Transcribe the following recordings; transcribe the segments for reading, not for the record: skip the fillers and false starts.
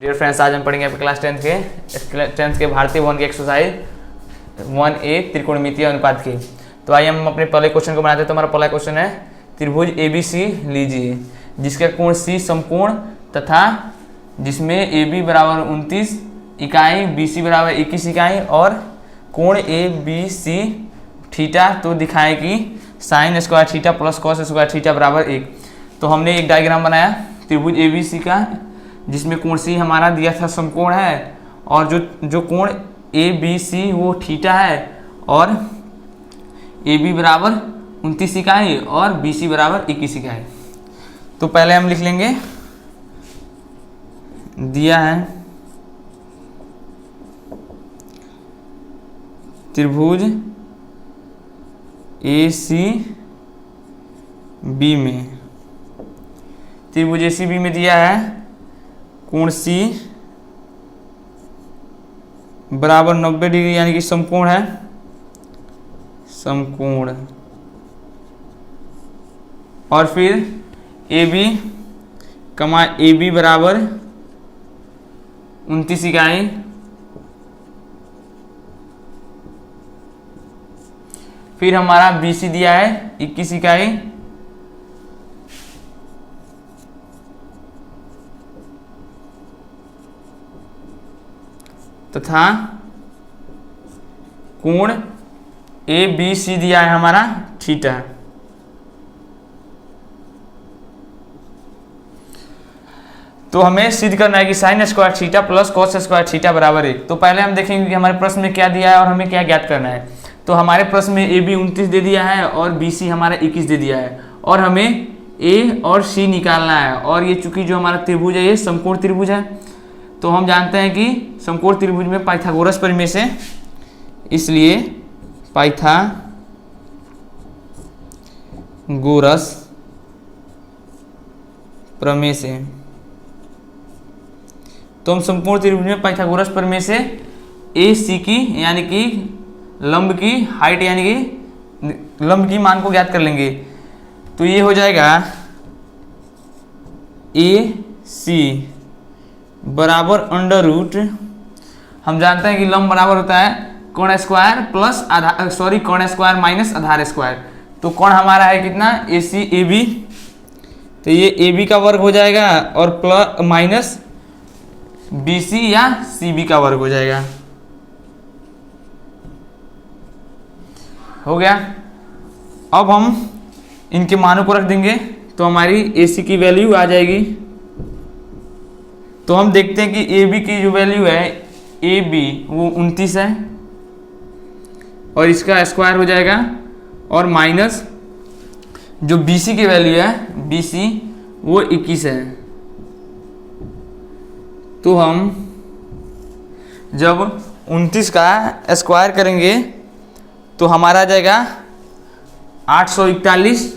Dear friends, आज हम पढ़ेंगे आपके क्लास 10th के भारतीय भवन की एक्सरसाइज 1A त्रिकोणमितीय अनुपात की। तो आइए हम अपने पहले क्वेश्चन को बनाते हैं। तो हमारा पहला क्वेश्चन है, त्रिभुज ABC लीजिए जिसका कोण C समकोण तथा जिसमें AB बराबर 29 इकाई, BC बराबर 21 इकाई और कोण ABC थीटा तो दिखाएं कि sine square theta plus cos square theta बराबर 1। तो हमने एक डायग्राम बनाया त्रिभुज ABC का, जिसमें कोण C हमारा दिया था समकोण है और जो कोण ABC वो थीटा है और AB बराबर 29 इकाई और BC बराबर 21 इकाई। तो पहले हम लिख लेंगे, दिया है त्रिभुज ACB में, त्रिभुज ACB में दिया है कोण C बराबर 90 डिग्री यानी कि समकोण है, समकोण। और फिर AB बराबर 29 इकाई, फिर हमारा BC दिया है 21 इकाई, तथा कोण ABC दिया है हमारा थीटा। तो हमें सिद्ध करना है कि sine square theta plus cos square theta बराबर 1। तो पहले हम देखेंगे कि हमारे प्रश्न में क्या दिया है और हमें क्या ज्ञात करना है। तो हमारे प्रश्न में AB 29 दे दिया है और BC हमारा 21 दे दिया है और हमें A और C निकालना है। और ये चूंकि जो हमारा त्रिभुज है ये समकोण त्रिभुज है, तो हम जानते हैं कि समकोण त्रिभुज में पाइथागोरस प्रमेय से, इसलिए पाइथागोरस प्रमेय से, तो हम समकोण त्रिभुज में पाइथागोरस प्रमेय से AC की यानी कि लंब की हाइट यानी कि लंब की मान को ज्ञात कर लेंगे। तो ये हो जाएगा AC बराबर अंडर रूट, हम जानते हैं कि लंब बराबर होता है कोण स्क्वायर प्लस कोण स्क्वायर माइनस आधार स्क्वायर। तो कोण हमारा है कितना, ACAB, तो ये AB का वर्ग हो जाएगा और प्लस माइनस BC या CB का वर्ग हो जाएगा। हो गया। अब हम इनके मानों को रख देंगे तो हमारी AC की वैल्यू आ जाएगी। तो हम देखते हैं कि AB की जो वैल्यू है AB वो 29 है और इसका स्क्वायर हो जाएगा और माइनस जो BC की वैल्यू है BC वो 21 है। तो हम जब 29 का स्क्वायर करेंगे तो हमारा आ जाएगा 841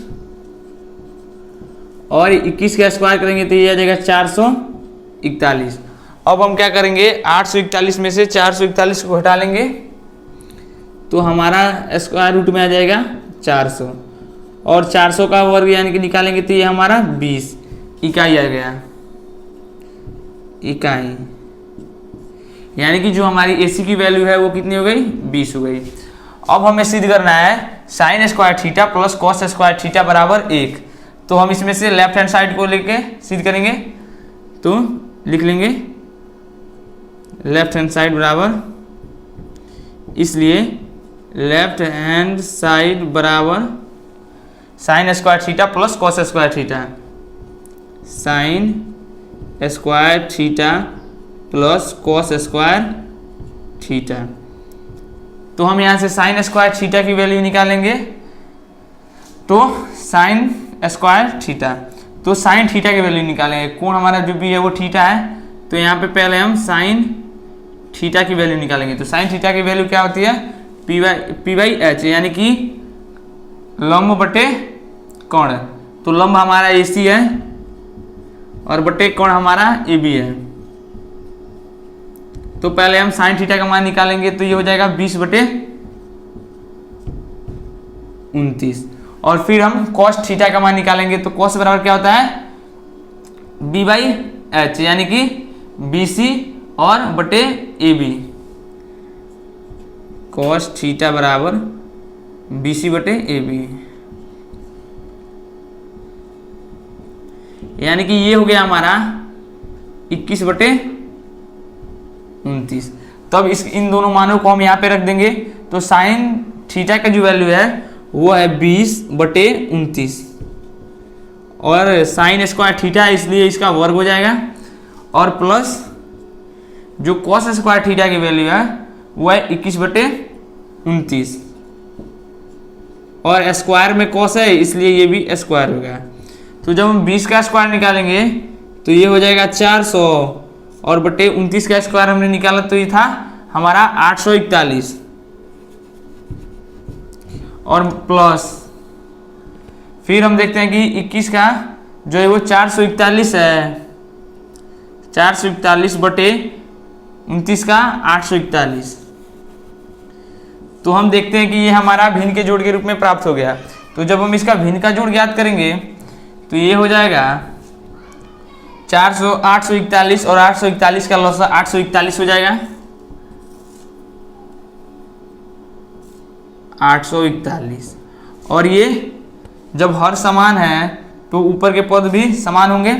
और 21 का स्क्वायर करेंगे तो ये आ जाएगा 441। अब हम क्या करेंगे, 841 में से 441 को हटा लेंगे तो हमारा स्क्वायर रूट में आ जाएगा 400 और 400 का वर्ग यानी कि निकालेंगे तो ये हमारा 20 इकाई आ गया, इकाई। यानी कि जो हमारी AC की वैल्यू है वो कितनी हो गई, 20 हो गई। अब हमें सिद्ध करना है sine square theta plus cos square theta बराबर 1। तो हम इसमें से लेफ्ट हैंड साइड को लेके सिद्ध करेंगे। तो लिख लेंगे लेफ्ट हैंड साइड बराबर, इसलिए लेफ्ट हैंड साइड बराबर sine square theta plus cos square theta, sine square theta plus cos square theta. तो हम यहाँ से साइन स्क्वायर थीटा की वैल्यू निकालेंगे। तो साइन स्क्वायर थीटा, तो साइन थीटा की वैल्यू निकालेंगे। कोण हमारा जो भी है वो थीटा है, तो यहाँ पे पहले हम साइन थीटा की वैल्यू निकालेंगे। तो साइन थीटा की वैल्यू क्या होती है, P बाई H, यानी कि लंब बटे कोण। तो लंब हमारा AC है और बटे कोण हमारा AB है। तो पहले हम साइन थीटा का मान निकालेंगे तो ये हो जाएगा 20 बटे 29 और फिर हम कॉस थीटा का मान निकालेंगे। तो कॉस बराबर क्या होता है, B बाई H, यानी कि BC और बटे AB, cos थीटा बराबर BC बटे AB, यानी कि ये हो गया हमारा 21 बटे 29। तो अब इन दोनों मानों को हम यहाँ पे रख देंगे, तो साइन थीटा का जो वैल्यू है वो है 20 बटे 29 और साइन स्क्वायर थीटा है इसलिए इसका वर्ग हो जाएगा, और प्लस जो कॉस स्क्वायर थीटा की वैल्यू है वो है 21 बटे 29 और स्क्वायर में कॉस है इसलिए ये भी स्क्वायर हो गया। तो जब हम 20 का स्क्वायर निकालेंगे तो ये हो जाएगा 400 और बटे 29 का स्क्वायर हमने निकाला तो ये था हमारा 841 और प्लस फिर हम देखते हैं कि 21 का जो है वो 441 है, 441 बटे 29 का 841। तो हम देखते हैं कि ये हमारा भिन्न के जोड़ के रूप में प्राप्त हो गया। तो जब हम इसका भिन्न का जोड़ ज्ञात करेंगे तो ये हो जाएगा 841 और 841 का लॉस 841 हो जाएगा, 841। और ये जब हर समान है तो ऊपर के पद भी समान होंगे,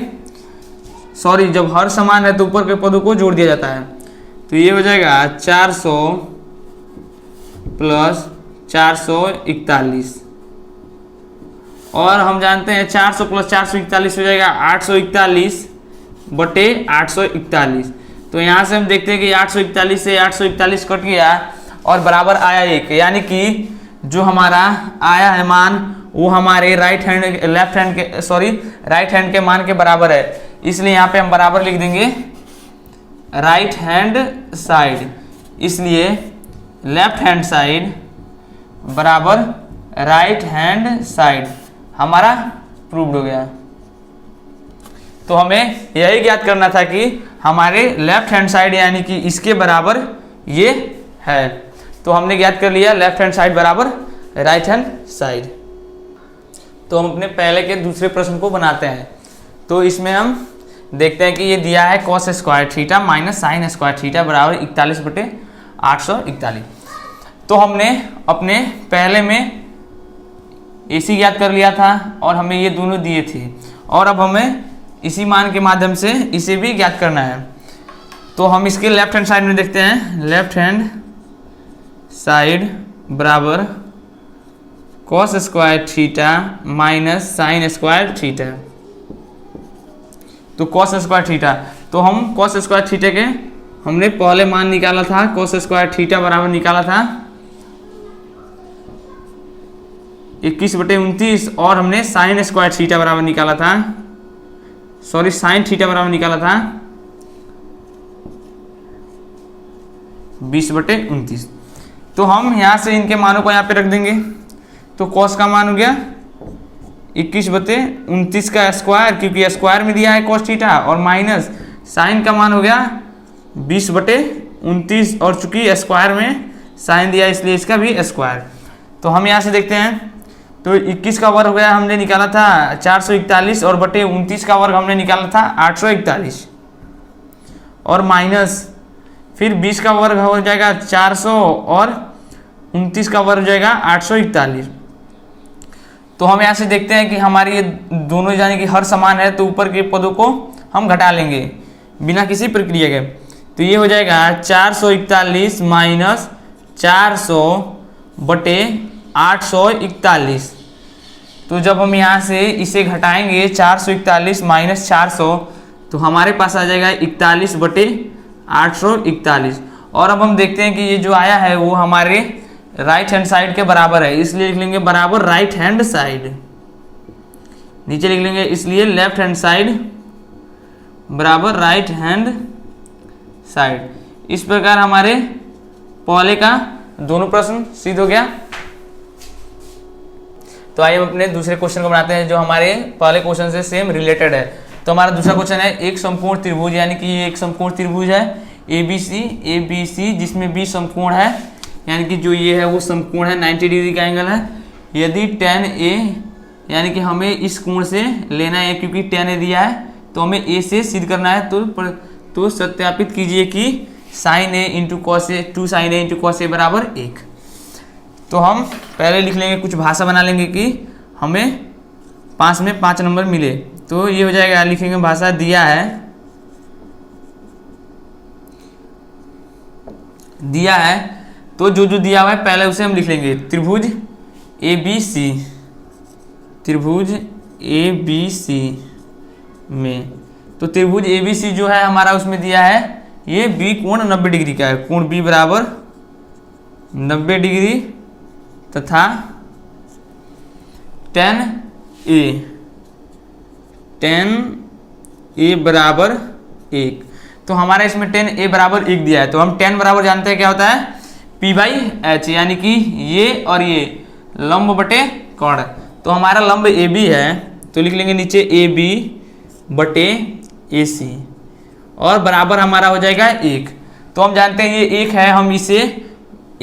सॉरी जब हर समान है तो ऊपर के पदों को जोड़ दिया जाता है। तो ये हो जाएगा 400 प्लस 441 और हम जानते हैं 400 प्लस 441 हो जाएगा 841 बटे 841। तो यहाँ से हम देखते हैं कि 841 से 841 कट गया और बराबर आया 1, यानी कि जो हमारा आया है मान वो हमारे राइट हैंड के मान के बराबर है, इसलिए यहाँ पे हम बराबर लिख देंगे राइट हैंड साइड, इसलिए लेफ्ट हैंड साइड बराबर राइट हैंड साइड हमारा प्रूव्ड हो गया। तो हमें यही ज्ञात करना था कि हमारे लेफ्ट हैंड साइड यानी कि इसके बराबर ये है। तो हमने ज्ञात कर लिया लेफ्ट हैंड साइड बराबर राइट हैंड साइड। तो हम अपने पहले के दूसरे प्रश्न को बनाते हैं। तो इसमें हम देखते हैं कि ये दिया है cos square theta minus sine square theta बराबर 41 बटे 841। तो हमने अपने पहले में AC ज्ञात कर लिया था और हमें ये दोनों दिए थे, और अब हमें इसी मान के माध्यम से इसे भी ज्ञात करना है। तो हम इसके लेफ्ट हैंड साइड में देखते हैं, लेफ्ट हैंड साइड बराबर cos square theta minus sine square theta. तो कॉस स्क्वायर थीटा, तो हम कॉस स्क्वायर थीटा के हमने पहले मान निकाला था, कॉस स्क्वायर थीटा बराबर निकाला था 21 बटे 29 और हमने साइन स्क्वायर थीटा बराबर निकाला था, सॉरी साइन थीटा बराबर निकाला था 20 बटे 29। तो हम यहाँ से इनके मानों को यहाँ पे रख देंगे। तो कॉस का मान हो गया 21 बटे 29 का स्क्वायर, क्योंकि स्क्वायर में दिया है कॉस थीटा, और माइनस साइन का मान हो गया 20 बटे 29 और चूंकि स्क्वायर में साइन दिया इसलिए इसका भी स्क्वायर। तो हम यहाँ से देखते हैं, तो 21 का वर्ग हो गया हमने निकाला था 441 और बटे 29 का वर्ग हमने निकाला था 841 और माइनस फिर 20 का वर्ग हो जाएगा 400 और 29 का वर्ग हो जाएगा 841। तो हम यहाँ से देखते हैं कि हमारी ये दोनों यानी कि हर समान है, तो ऊपर के पदों को हम घटा लेंगे बिना किसी प्रक्रिया के। तो ये हो जाएगा 441 माइनस 400 बटे 841। तो जब हम यहाँ से इसे घटाएंगे 441 माइनस 400 तो हमारे पास आ जाएगा 41 बटे 841। और अब हम देखते हैं कि ये जो आया है वो हमारे राइट हैंड साइड के बराबर है, इसलिए लिख लेंगे बराबर राइट हैंड साइड। नीचे लिख लेंगे इसलिए लेफ्ट हैंड साइड बराबर राइट हैंड साइड। इस प्रकार हमारे पहले का दोनों प्रश्न सिद्ध हो गया। तो आइए हम अपने दूसरे क्वेश्चन को बनाते हैं जो हमारे पहले क्वेश्चन से सेम रिलेटेड है। तो हमारा दूसरा क्वेश्चन है एक समकोण त्रिभुज, यानी कि ये एक समकोण त्रिभुज है ABC जिसमें B समकोण है, यानी कि जो ये है वो समकोण है 90 डिग्री का एंगल है। यदि tan A यानी कि हमें इस कोण से लेना है क्योंकि tan A दिया है तो हमें A से सिद्ध करना है। तो सत्यापित कीजिए कि sign A into cos A 2 sign A into cos A बराबर 1। तो हम पहले लिख लेंगे, कुछ भाषा बना लेंगे कि हमें 5 में 5 नंबर मिले। तो ये हो जाएगा, लिखेंगे भाषा दिया है तो जो जो दिया हुआ है पहले उसे हम लिख लेंगे। त्रिभुज ABC में, तो त्रिभुज ABC जो है हमारा उसमें दिया है ये B कोण 90 डिग्री का है। कोण B बराबर 90 डिग्री तथा tan A बराबर 1। तो हमारा इसमें tan A बराबर 1 दिया है, तो हम tan बराबर जानते हैं क्या होता है P/H, यानी कि ये और ये लंब बटे कोण। तो हमारा लंब AB है तो लिख लेंगे नीचे AB बटे AC और बराबर हमारा हो जाएगा 1। तो हम जानते हैं ये 1 है, हम इसे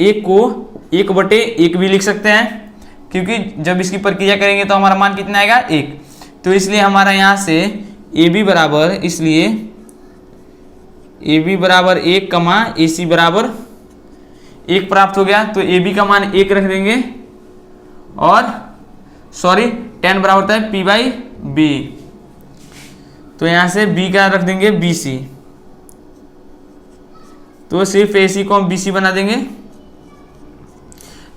1 को 1 बटे 1 भी लिख सकते हैं, क्योंकि जब इसकी प्रक्रिया करेंगे तो हमारा मान कितना आएगा 1। तो इसलिए हमारा यहाँ से AB बराबर, इसलिए AB बराबर 1 कमा AC बराबर 1 प्राप्त हो गया। तो AB का मान 1 रख देंगे और tan बराबर होता है P/B, तो यहाँ से B का रख देंगे BC, तो सिर्फ AC को हम BC बना देंगे।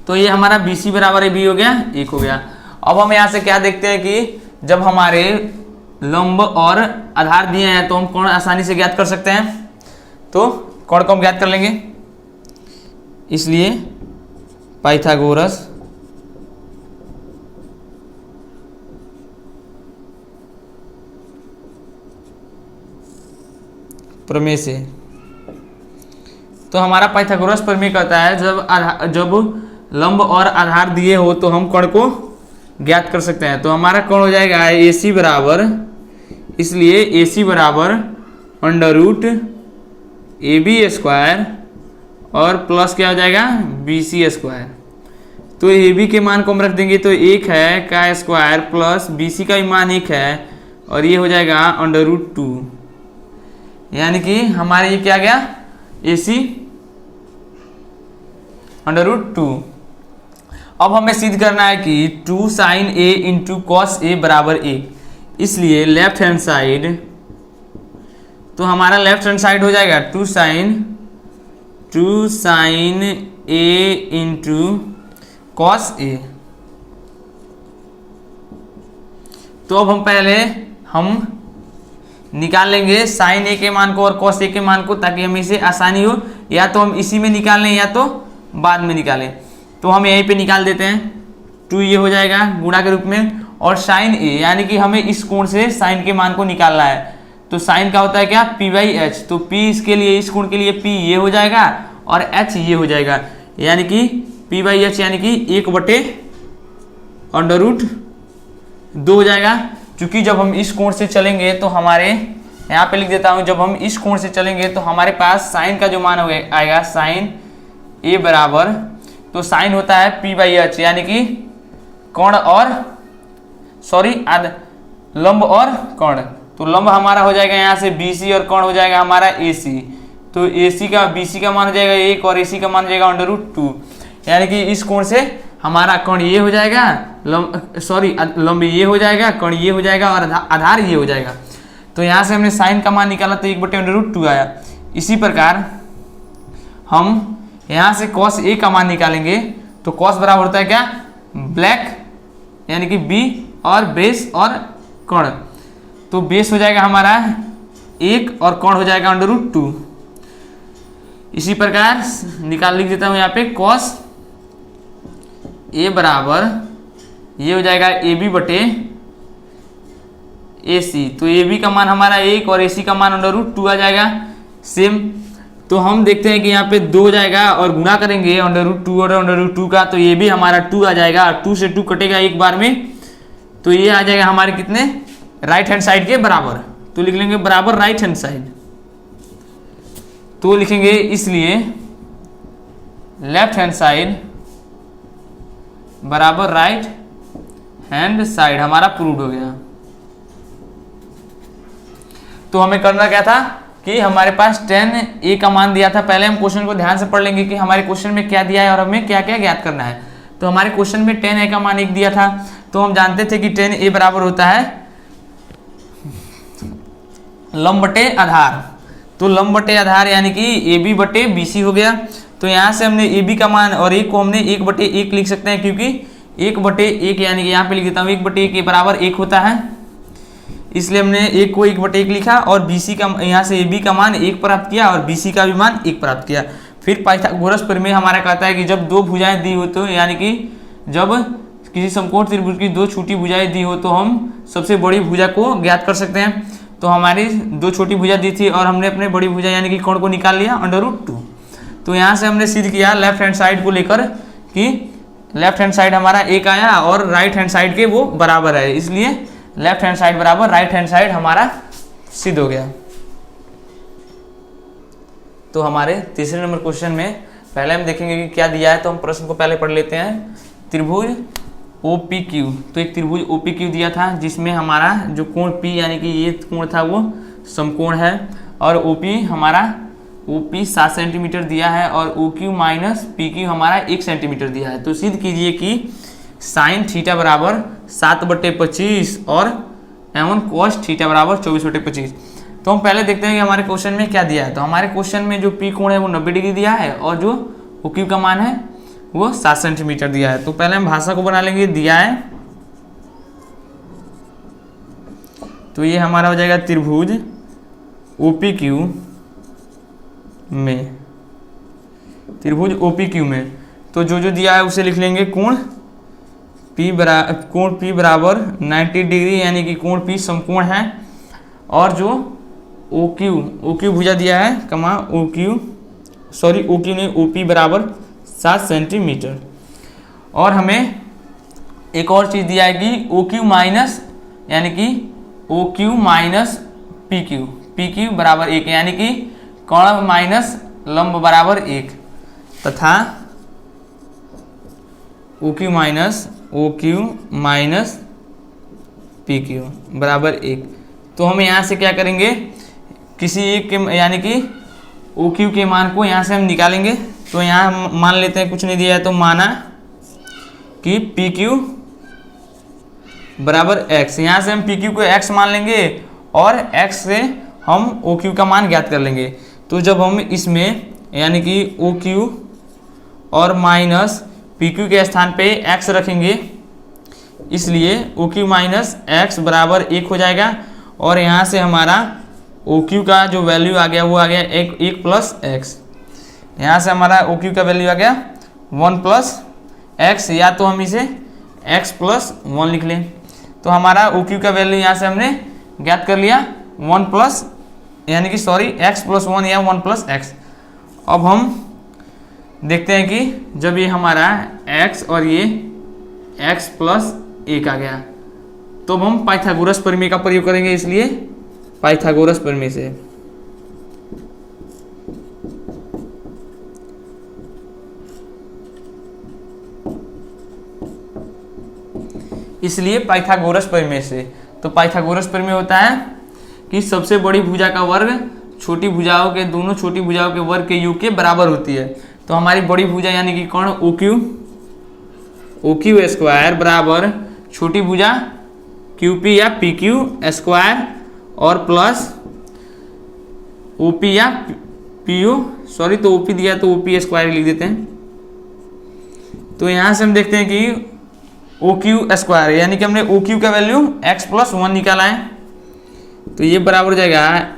तो ये हमारा BC बराबर AB हो गया, 1 हो गया। अब हम यहाँ से क्या देखते हैं कि जब हमारे लंब और आधार दिए हैं तो हम कोण आसानी से ज्ञात कर सकते हैं। तो कोण को हम ज्ञात कर लेंगे, इसलिए पाइथागोरस प्रमेय से। तो हमारा पाइथागोरस प्रमेय कहता है जब लंब और आधार दिए हो तो हम कोण को ज्ञात कर सकते हैं। तो हमारा कोण हो जाएगा AC बराबर, इसलिए AC बराबर √AB² और प्लस क्या हो जाएगा BC²। तो AB के मान को हम रख देंगे, तो 1 है का स्क्वायर प्लस BC का भी मान 1 है और ये हो जाएगा √2, यानी कि हमारे ये क्या गया AC √2। अब हमें सिद्ध करना है कि 2 sine A into cos A बराबर 1, इसलिए लेफ्ट हैंड साइड, तो हमारा लेफ्ट हैंड साइड हो जाएगा 2 sine A into cos A। तो अब हम निकाल लेंगे साइन A के मान को और कॉस A के मान को, ताकि हमें इसे आसानी हो, या तो हम इसी में निकाल लें या तो बाद में निकालें। तो हम यहीं पे निकाल देते हैं, 2 ये हो जाएगा गुणा के रूप में, और साइन A यानी कि हमें इस कोण से साइन के मान को निकालना है। तो साइन का होता है क्या P/H, तो P इसके लिए, इस कोण के लिए P ये हो जाएगा और H ये हो जाएगा, यानी कि P/H यानी कि 1/√2 हो जाएगा। क्योंकि जब हम इस कोण से चलेंगे तो हमारे, यहाँ पे लिख देता हूँ, जब हम इस कोण से चलेंगे तो हमारे पास साइन का जो मान आएगा साइन A बराबर, तो साइन होता है P/H यानी कि कोण और लंब और कोण। तो लंब हमारा हो जाएगा यहाँ से BC और कोण हो जाएगा हमारा AC। तो AC का BC का मान हो जाएगा 1 और AC का मान हो जाएगा √2, यानी कि इस कोण से हमारा कोण ये हो जाएगा, लंब ये हो जाएगा, कोण ये हो जाएगा और आधार ये हो जाएगा। तो यहाँ से हमने साइन का मान निकाला तो 1/√2 आया। इसी प्रकार हम यहाँ से cos A का मान निकालेंगे, तो cos बराबर होता है क्या ब्लैक, यानी कि B और बेस और कोण। तो बेस हो जाएगा हमारा 1 और कोण हो जाएगा √2। इसी प्रकार लिख देता हूँ यहाँ पे cos A बराबर, ये हो जाएगा AB बटे AC। तो AB का मान हमारा 1 और AC का मान √2 आ जाएगा सेम। तो हम देखते हैं कि यहाँ पे 2 हो जाएगा और गुणा करेंगे √2 और √2 का, तो ये भी हमारा 2 आ जाएगा और 2 से 2 कटेगा एक बार में, तो ये आ जाएगा हमारे कितने राइट हैंड साइड के बराबर। तो लिख लेंगे बराबर राइट हैंड साइड, तो लिखेंगे इसलिए लेफ्ट हैंड साइड बराबर राइट हैंड साइड हमारा प्रूव हो गया। तो हमें करना क्या था कि हमारे पास 10a का मान दिया था। पहले हम क्वेश्चन को ध्यान से पढ़ लेंगे कि हमारे क्वेश्चन में क्या दिया है और हमें क्या क्या ज्ञात करना है। तो हमारे क्वेश्चन में 10a का मान 1 दिया था, तो हम जानते थे कि 10a बराबर होता है लंब बटे आधार। तो लंब बटे आधार यानी कि AB बटे BC हो गया। तो यहाँ से हमने AB का मान और 1 को हमने 1 बटे 1 लिख सकते हैं, क्योंकि 1 बटे 1 यानी कि यहाँ पे लिख देता हूँ 1 बटे 1 के बराबर 1 होता है, इसलिए हमने 1 को 1 बटे 1 लिखा। और BC का यहाँ से AB का मान 1 प्राप्त किया और BC का भी मान 1 प्राप्त किया। फिर पाइथागोरस प्रमेय हमारा कहता है कि जब दो भुजाएं दी हो, तो यानी कि जब किसी समकोण त्रिभुज की दो छोटी भुजाएं दी हो, तो हम सबसे बड़ी भुजा को ज्ञात कर सकते हैं। तो हमारी दो छोटी भुजा दी थी और हमने अपने बड़ी भुजा यानी कि कोण को निकाल लिया √2। तो यहाँ से हमने सिद्ध किया लेफ्ट हैंड साइड को लेकर कि लेफ्ट हैंड साइड हमारा 1 आया और राइट हैंड साइड के वो बराबर है, इसलिए लेफ्ट हैंड साइड बराबर राइट हैंड साइड हमारा सिद्ध हो गया। तो हमारे तीसरे नंबर क्वेश्चन में पहले हम देखेंगे कि क्या दिया है। तो हम प्रश्न को पहले पढ़ लेते हैं। त्रिभुज OPQ, तो एक त्रिभुज OPQ दिया था जिसमें हमारा जो कोण P यानी कि ये कोण था वो समकोण है, और OP 7 सेंटीमीटर दिया है और OQ माइनस PQ हमारा 1 सेंटीमीटर दिया है। तो सिद्ध कीजिए कि साइन थीटा बराबर 7/25 और एवं कॉस थीटा बराबर 24/25। तो हम पहले देखते हैं कि हमारे क्वेश्चन में क्या दिया है। तो हमारे क्वेश्चन में जो P कोण है वो 90 डिग्री दिया है और जो OQ का मान है वो 7 सेंटीमीटर दिया है। तो पहले हम भाषा को बना लेंगे। दिया है तो ये हमारा हो जाएगा त्रिभुज OPQ में, त्रिभुज OPQ में तो जो दिया है उसे लिख लेंगे। कोण P बराबर 90 डिग्री यानी कि कोण P समकोण है, और जो OQ भुजा दिया है कमा OQ ने OP बराबर 7 सेंटीमीटर। और हमें एक और चीज़ दिया है कि OQ माइनस यानी कि OQ माइनस PQ बराबर 1 यानी कि कोण माइनस लंब बराबर 1 तथा OQ माइनस PQ बराबर 1। तो हम यहाँ से क्या करेंगे, किसी एक के यानी कि OQ के मान को यहाँ से हम निकालेंगे। तो यहाँ हम मान लेते हैं कुछ नहीं दिया है, तो माना कि PQ बराबर x। यहाँ से हम PQ को x मान लेंगे और x से हम OQ का मान ज्ञात कर लेंगे। तो जब हम इसमें यानी कि OQ और माइनस PQ के स्थान पे x रखेंगे, इसलिए OQ माइनस x बराबर 1 हो जाएगा। और यहाँ से हमारा OQ का जो वैल्यू आ गया वो आ गया 1 प्लस x। यहाँ से हमारा OQ का वैल्यू आ गया 1 प्लस x, या तो हम इसे x प्लस 1 लिख लें। तो हमारा OQ का वैल्यू यहाँ से हमने ज्ञात कर लिया 1 प्लस यानी कि x प्लस 1 या 1 प्लस x। अब हम देखते हैं कि जब ये हमारा x और ये x प्लस 1 आ गया, तो हम पाइथागोरस प्रमेय का प्रयोग करेंगे, इसलिए पाइथागोरस प्रमेय से पाइथागोरस प्रमेय से। तो पाइथागोरस प्रमेय होता है कि सबसे बड़ी भुजा का वर्ग छोटी भुजाओं के दोनों छोटी भुजाओं के वर्ग के योग के बराबर होती है। तो हमारी बड़ी भुजा यानी कि कोण OQ स्क्वायर बराबर छोटी भुजा QP या PQ स्क्वायर और प्लस OP या PO, तो OP दिया तो OP स्क्वायर लिख देते हैं। तो यहाँ से हम देखते हैं कि OQ स्क्वायर यानी कि हमने OQ का वैल्यू x प्लस 1 निकाला है, तो ये बराबर हो जाएगा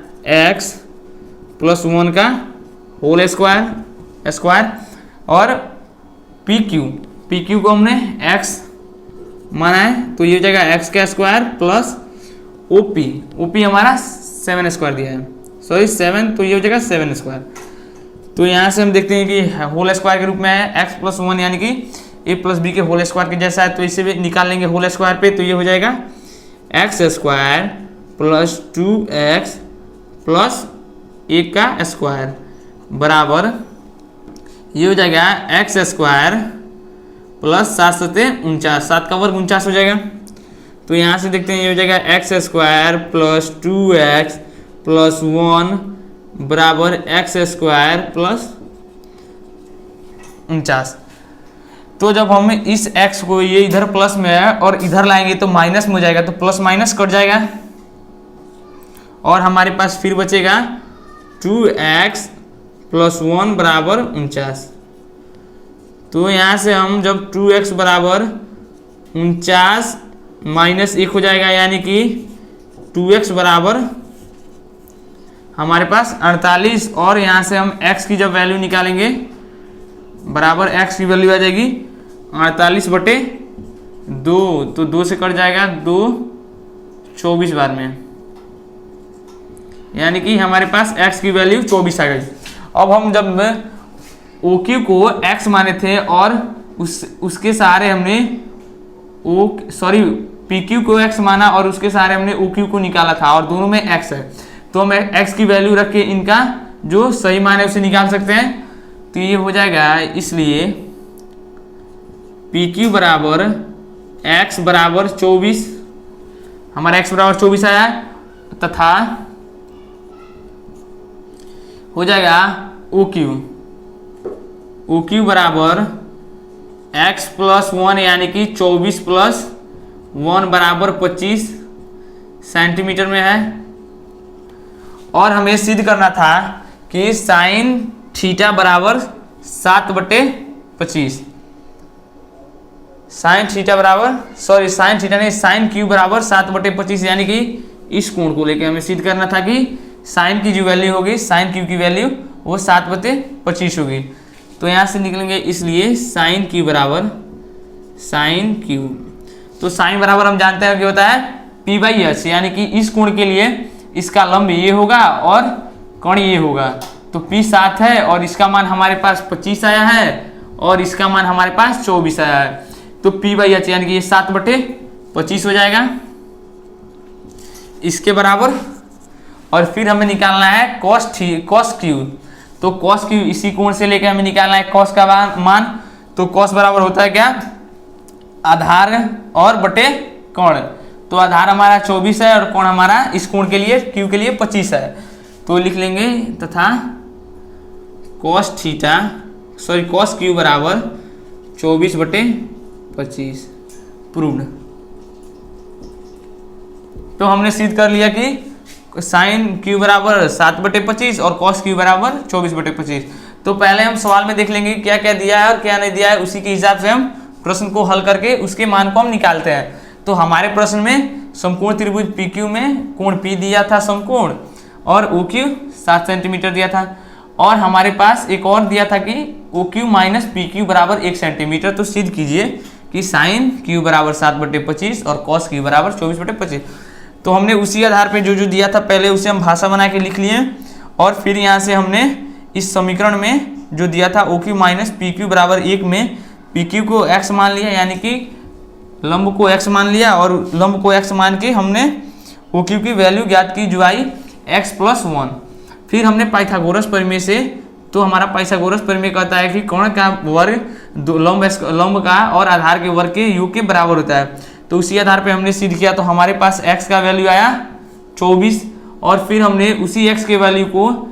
x प्लस 1 का होल स्क्वायर और PQ को हमने x माना है, तो ये हो जाएगा x का स्क्वायर प्लस OP हमारा 7 स्क्वायर दिया है, 7, तो ये हो जाएगा 7 स्क्वायर। तो यहाँ से हम देखते हैं कि होल स्क्वायर के रूप में है x प्लस 1 यानी कि a प्लस b के होल स्क्वायर के जैसा है, तो इसे भी निकाल लेंगे होल स्क्वायर पे। तो ये हो जाएगा x square plus 2x plus 1 का स्क्वायर बराबर ये हो जाएगा x स्क्वायर प्लस 7 सते 49, 7 का वर्ग 49 हो जाएगा। तो यहाँ से देखते हैं ये हो जाएगा x square plus 2x plus 1 बराबर एक्स स्क्वायर प्लस 49। तो जब हम इस x को, ये इधर प्लस में है और इधर लाएंगे तो माइनस में हो जाएगा, तो प्लस माइनस कट जाएगा और हमारे पास फिर बचेगा 2x प्लस 1 बराबर 49। तो यहाँ से हम जब 2x बराबर 49 माइनस 1 हो जाएगा, यानी कि 2x बराबर हमारे पास 48, और यहाँ से हम x की जब वैल्यू निकालेंगे बराबर x की वैल्यू आ जाएगी 48/2, तो 2 से कट जाएगा 2 24 बार में, यानी कि हमारे पास x की वैल्यू 24 आ गई। अब हम जब OQ को x माने थे और उसके सहारे हमने PQ को x माना और उसके सहारे हमने OQ को निकाला था, और दोनों में x है, तो हम x की वैल्यू रख के इनका जो सही मान है उसे निकाल सकते हैं। तो ये हो जाएगा, इसलिए PQ बराबर x बराबर 24, हमारा x बराबर 24 आया, तथा हो जाएगा OQ बराबर x प्लस 1, यानी कि 24 प्लस 1 बराबर 25 सेंटीमीटर में है। और हमें सिद्ध करना था कि साइन थीटा बराबर 7/25, साइन थीटा नहीं, साइन क्यू बराबर 7/25, यानी कि इस कोण को लेकर हमें सिद्ध करना था कि साइन की जो वैल्यू होगी, साइन क्यू की वैल्यू वो 7/25 होगी। तो यहाँ से निकलेंगे, इसलिए साइन क्यू बराबर साइन क्यू, तो साइन बराबर हम जानते हैं कि होता है P/h, यानी कि इस कोण के लिए इसका लंब ये होगा और कोण ये होगा। तो P 7 है और इसका मान हमारे पास 25 आया है और इसका मान हमारे पास 24 आया है, तो P/h यानी कि ये 7/25 हो जाएगा इसके बराबर। और फिर हमें निकालना है cos क्यू, तो cos क्यू इसी कोण से लेकर हमें निकालना है cos का मान। तो cos बराबर होता है क्या, आधार और बटे कोण, तो आधार हमारा 24 है और कोण हमारा इस कोण के लिए Q के लिए 25 है, तो लिख लेंगे तथा cos Q बराबर 24/25 प्रूव्ड। तो हमने सिद्ध कर लिया कि साइन Q बराबर 7/25 और cos Q बराबर 24/25। तो पहले हम सवाल में देख लेंगे क्या क्या दिया है और क्या नहीं दिया है, उसी के हिसाब से हम प्रश्न को हल करके उसके मान को हम निकालते हैं। तो हमारे प्रश्न में समकोण त्रिभुज PQ में कोण P दिया था समकोण, और OQ 7 सेंटीमीटर दिया था, और हमारे पास एक और दिया था कि OQ माइनस PQ बराबर 1 सेंटीमीटर। तो सिद्ध कीजिए कि साइन Q बराबर 7/25 और cos Q बराबर 24/25। तो हमने उसी आधार पे जो दिया था पहले उसे हम भाषा बना के लिख लिए, और फिर यहाँ से हमने इस समीकरण में जो दिया था OQ माइनस PQ बराबर 1 में PQ को x मान लिया, यानी कि लंब को x मान लिया, और लंब को x मान के हमने OQ की वैल्यू ज्ञात की जो आई x प्लस 1। फिर हमने पाइथागोरस प्रमेय से, तो हमारा पाइथागोरस प्रमेय कहता है कि कोण का वर्ग लंब का और आधार के वर्ग के योग के बराबर होता है। तो उसी आधार पे हमने सिद्ध किया, तो हमारे पास x का वैल्यू आया 24, और फिर हमने उसी x के वैल्यू को,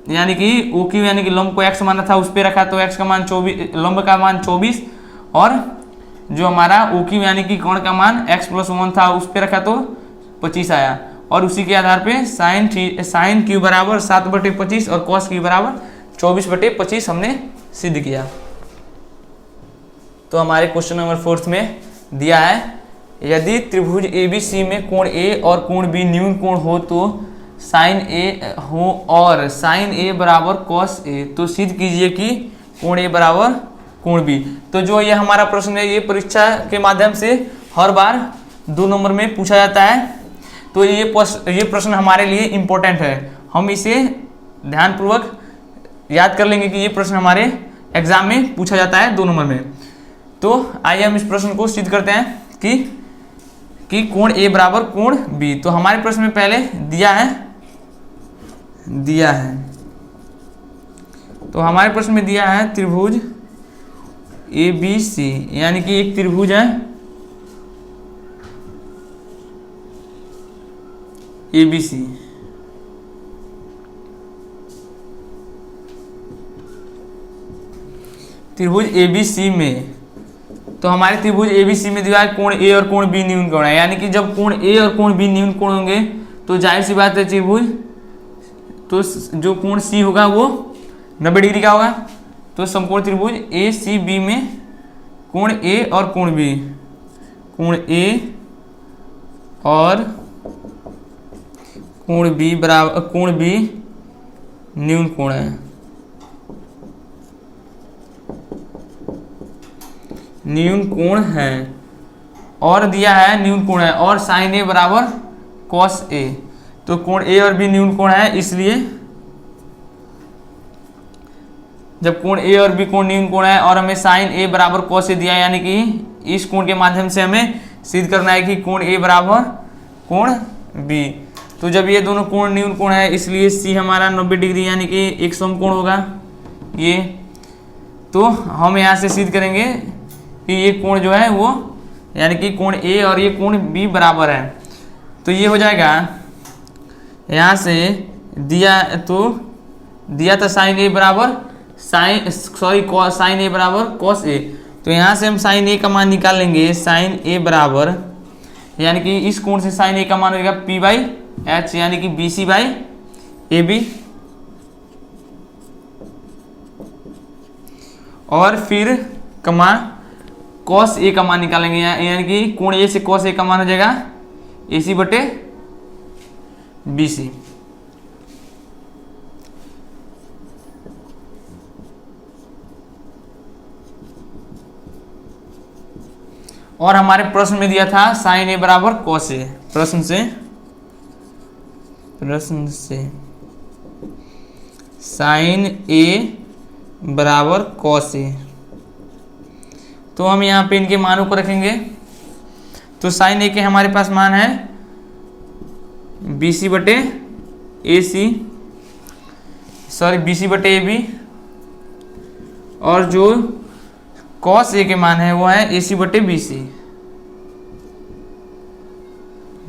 यानी कि OQ यानी कि लंब को x माना था उस पर रखा, तो x का मान 24, लंब का मान 24, और जो हमारा OQ यानी कि कोण का मान x प्लस 1 था उस पर रखा तो 25 आया, और उसी के आधार पे साइन Q बराबर 7/25 और cos Q बराबर 24/25 हमने सिद्ध किया। तो हमारे क्वेश्चन नंबर 4 में दिया है, यदि त्रिभुज ABC में कोण A और कोण B न्यून कोण हो तो साइन A हो और साइन A बराबर cos A, तो सिद्ध कीजिए कि कोण A बराबर कोण B। तो जो ये हमारा प्रश्न है ये परीक्षा के माध्यम से हर बार 2 नंबर में पूछा जाता है, तो ये प्रश्न हमारे लिए इम्पोर्टेंट है, हम इसे ध्यानपूर्वक याद कर लेंगे कि ये प्रश्न हमारे एग्जाम में पूछा जाता है 2 नंबर में। तो आइए हम इस प्रश्न को सिद्ध करते हैं कि कोण A बराबर कोण B। तो हमारे प्रश्न में पहले दिया है, तो हमारे प्रश्न में दिया है त्रिभुज ABC, यानी कि एक त्रिभुज है ABC, त्रिभुज ABC में, तो हमारे त्रिभुज ABC में दिया है कोण A और कोण B न्यून कोण है, यानी कि जब कोण A और कोण B न्यून कोण होंगे तो जाहिर सी बात है त्रिभुज, तो जो कोण C होगा वो 90 डिग्री का होगा। तो समकोण त्रिभुज ACB में कोण A और कोण B, कोण A और कोण B बराबर, कोण B न्यून कोण है, न्यून कोण है, और दिया है न्यून कोण है, और साइन A बराबर कॉस A। तो कोण A और B न्यून कोण है, इसलिए जब कोण A और B कोण न्यून कोण है और हमें साइन A बराबर कॉस A दिया है, यानी कि इस कोण के माध्यम से हमें सिद्ध करना है कि कोण A बराबर कोण B। तो जब ये दोनों कोण न्यून कोण है, इसलिए C हमारा 90 डिग्री यानी कि एक समकोण होगा ये। तो हम यहाँ से सिद्ध करेंगे कि ये कोण जो है वो, यानी कि कोण A और ये कोण B बराबर है। तो ये हो जाएगा, यहाँ से दिया था साइन A बराबर साइन A बराबर कॉस A। तो यहाँ से हम साइन A का मान निकाल लेंगे, साइन A बराबर, यानी कि इस कोण से साइन A का मान होगा P/H, यानी कि BC/AB। और फिर कमा कॉस A का मान निकालेंगे, यानी कि कोण A से कॉस A का मान हो जाएगा AC/BC। और हमारे प्रश्न में दिया था साइन A बराबर कॉस A। प्रश्न से साइन A बराबर कॉस A। तो हम यहाँ पे इनके मानों को रखेंगे। तो साइन A के हमारे पास मान है BC/AB, और जो कॉस A के मान है वो है AC/BC।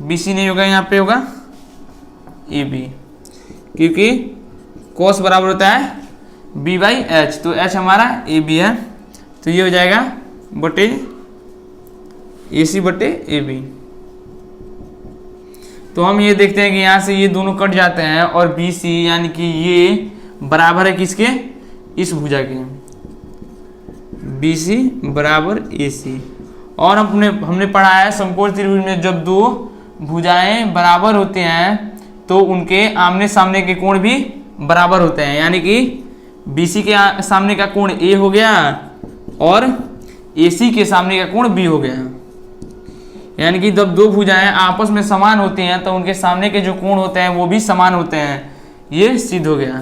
BC नहीं होगा, यहाँ पे होगा AB, क्योंकि कॉस बराबर होता है B/H, तो H हमारा AB है। तो ये हो जाएगा बटे AC/AB। तो हम ये देखते हैं कि यहाँ से ये दोनों कट जाते हैं और BC यानी कि ये बराबर है किसके, इस भुजा के, BC बराबर AC। और हमने पढ़ा है समकोण त्रिभुज में जब दो भुजाएं बराबर होते हैं तो उनके आमने सामने के कोण भी बराबर होते हैं, यानी कि BC के सामने का कोण A हो गया और AC के सामने का कोण B हो गया। यानी कि जब दो भुजाएं आपस में समान होती हैं तो उनके सामने के जो कोण होते हैं वो भी समान होते हैं, ये सिद्ध हो गया।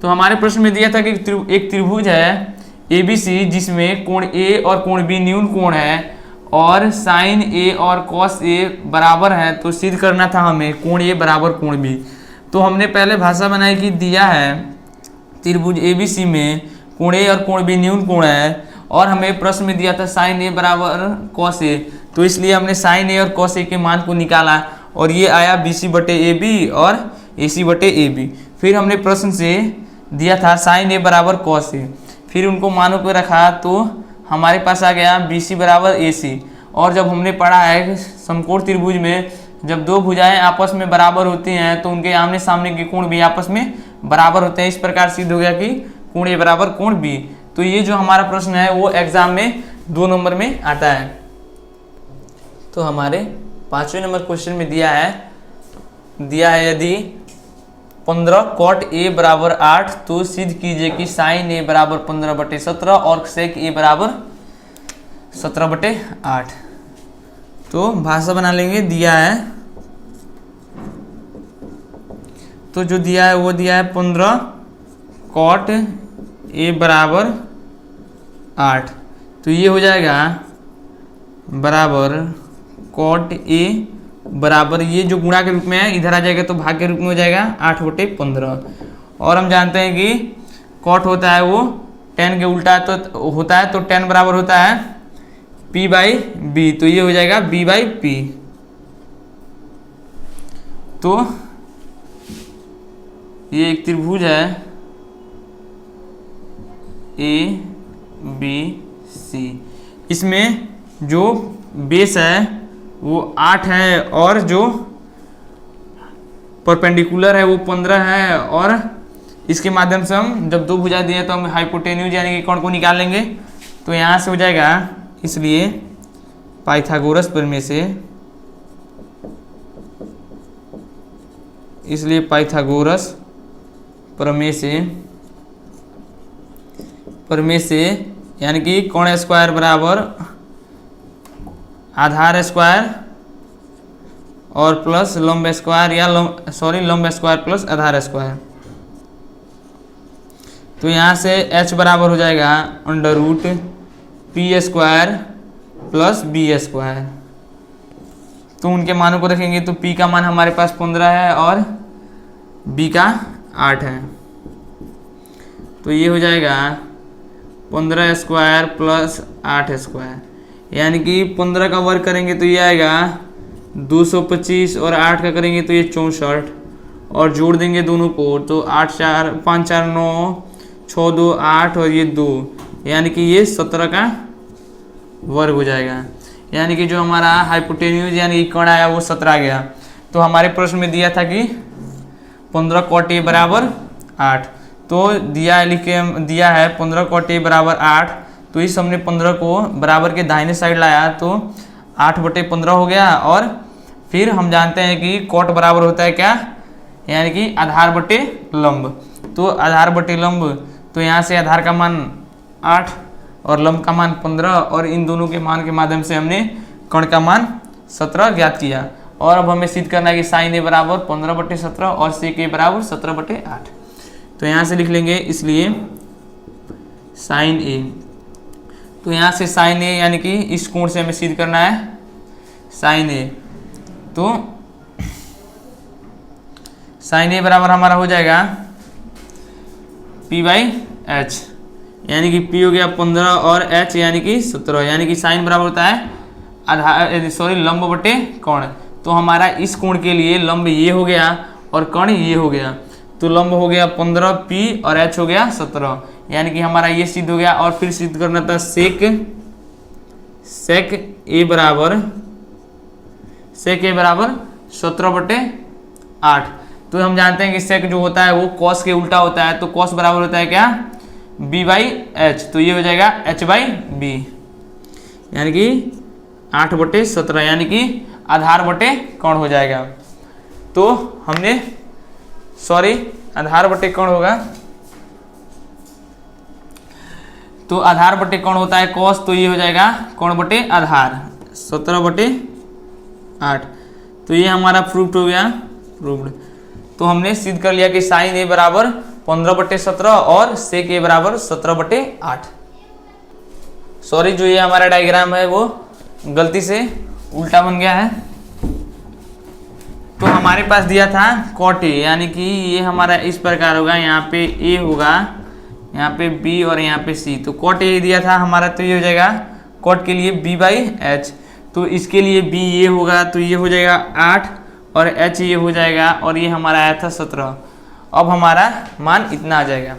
तो हमारे प्रश्न में दिया था कि एक त्रिभुज है ABC जिसमें कोण A और कोण B न्यून कोण है और साइन A और कॉस A बराबर है, तो सिद्ध करना था हमें कोण A बराबर कोण B। तो हमने पहले भाषा बनाई कि दिया है त्रिभुज ABC में कोण A और कोण B न्यून कोण है और हमें प्रश्न में दिया था साइन A बराबर कॉस A, तो इसलिए हमने साइन A और कॉस A के मान को निकाला और ये आया BC/AB और AC/AB। फिर हमने प्रश्न से दिया था साइन A बराबर कॉस A, फिर उनको मानों को रखा तो हमारे पास आ गया BC बराबर AC। और जब हमने पढ़ा है समकोण त्रिभुज में जब दो भुजाएं आपस में बराबर होती हैं तो उनके आमने सामने के कोण भी आपस में बराबर होते हैं। इस प्रकार सिद्ध हो गया कि कोण A बराबर कोण B। तो ये जो हमारा प्रश्न है वो एग्जाम में 2 नंबर में आता है। तो हमारे 5वें नंबर क्वेश्चन में दिया है यदि 15 cot A बराबर 8 तो सिद्ध कीजिए कि साइन A बराबर 15/17 और sec A बराबर 17/8। तो भाषा बना लेंगे, दिया है तो जो दिया है वो दिया है 15 cot A बराबर 8, तो ये हो जाएगा बराबर cot A बराबर, ये जो गुणा के रूप में है इधर आ जाएगा तो भाग के रूप में हो जाएगा 8/15। और हम जानते हैं कि cot होता है वो tan के उल्टा तो होता है, तो tan बराबर होता है P/B, तो ये हो जाएगा B/P। तो ये एक त्रिभुज है ए बी सी। इसमें जो बेस है वो 8 है और जो परपेंडिकुलर है वो 15 है, और इसके माध्यम से हम जब दो भुजा दिए तो हम हाइपोटेन्यूज यानी कि कोण को निकाल लेंगे। तो यहाँ से हो जाएगा, इसलिए पाइथागोरस प्रमेय से, इसलिए पाइथागोरस प्रमेय से यानी कि कोण स्क्वायर बराबर आधार स्क्वायर और प्लस लंब स्क्वायर या लंब स्क्वायर प्लस आधार स्क्वायर। तो यहाँ से h बराबर हो जाएगा under root P square plus B square. तो उनके मानों को रखेंगे तो p का मान हमारे पास 15 है और b का 8 है। तो ये हो जाएगा 15 स्क्वायर प्लस 8 स्क्वायर, यानी कि 15 का वर्ग करेंगे तो ये आएगा 225 और 8 का करेंगे तो ये 64, और जोड़ देंगे दोनों को तो 8 4 5 4 9 6 2 8 और ये 2, यानी कि ये 17 का वर्ग हो जाएगा। यानी कि जो हमारा हाइपोटेन्यूज यानी कि कोण आया वो 17 आ गया। तो हमारे प्रश्न में दिया था कि 15 cot A बराबर 8, तो दिया है 15 cot A बराबर 8। तो इस हमने 15 को बराबर के दाहिने साइड लाया तो 8/15 हो गया, और फिर हम जानते हैं कि cot बराबर होता है क्या, यानी कि आधार बटे लंब। तो आधार बटे लंब, तो यहाँ से आधार का मान 8 और लंब का मान 15, और इन दोनों के मान के माध्यम से हमने कण का मान 17 ज्ञात किया। और अब हमें सिद्ध करना है कि साइन ए बराबर 15/17 और सेक ए बराबर 17/8। तो यहाँ से लिख लेंगे, इसलिए साइन ए, तो यहाँ से साइन ए यानी कि इस कोण से हमें सिद्ध करना है साइन ए। तो साइन ए बराबर हमारा हो जाएगा p/h, यानी कि p हो गया 15 और h यानी कि 17, यानी कि साइन बराबर होता है आधार लंब बटे कोण। तो हमारा इस कोण के लिए लंब ये हो गया और कोण ये हो गया, तो लंब हो गया 15 p और h हो गया 17, यानी कि हमारा ये सिद्ध हो गया। और फिर सिद्ध करना था सेक ए बराबर 17/8। तो हम जानते हैं कि सेक जो होता है वो कॉस के उल्टा होता है, तो कॉस बराबर होता है क्या, b/h। तो ये हो जाएगा h/b, यानी कि 8/17, यानी कि आधार बटे कोण हो जाएगा। तो हमने आधार बटे कोण होगा, तो आधार बटे कोण होता है कॉस, तो ये हो जाएगा कोण बटे आधार 17/8। तो ये हमारा प्रूव्ड हो गया, प्रूव्ड। तो हमने सिद्ध कर लिया कि साइन ए बराबर 15/17 और सेक ए बराबर 17/8। जो ये हमारा डायग्राम है वो गलती से उल्टा बन गया है। तो हमारे पास दिया था cot A, यानी कि ये हमारा इस प्रकार होगा, यहाँ पे A होगा, यहाँ पे B और यहाँ पे C। तो cot A दिया था हमारा, तो ये हो जाएगा cot के लिए b/h। तो इसके लिए b ये होगा, तो ये हो जाएगा 8 और h ये हो जाएगा, और ये हमारा आया था 17। अब हमारा मान इतना आ जाएगा।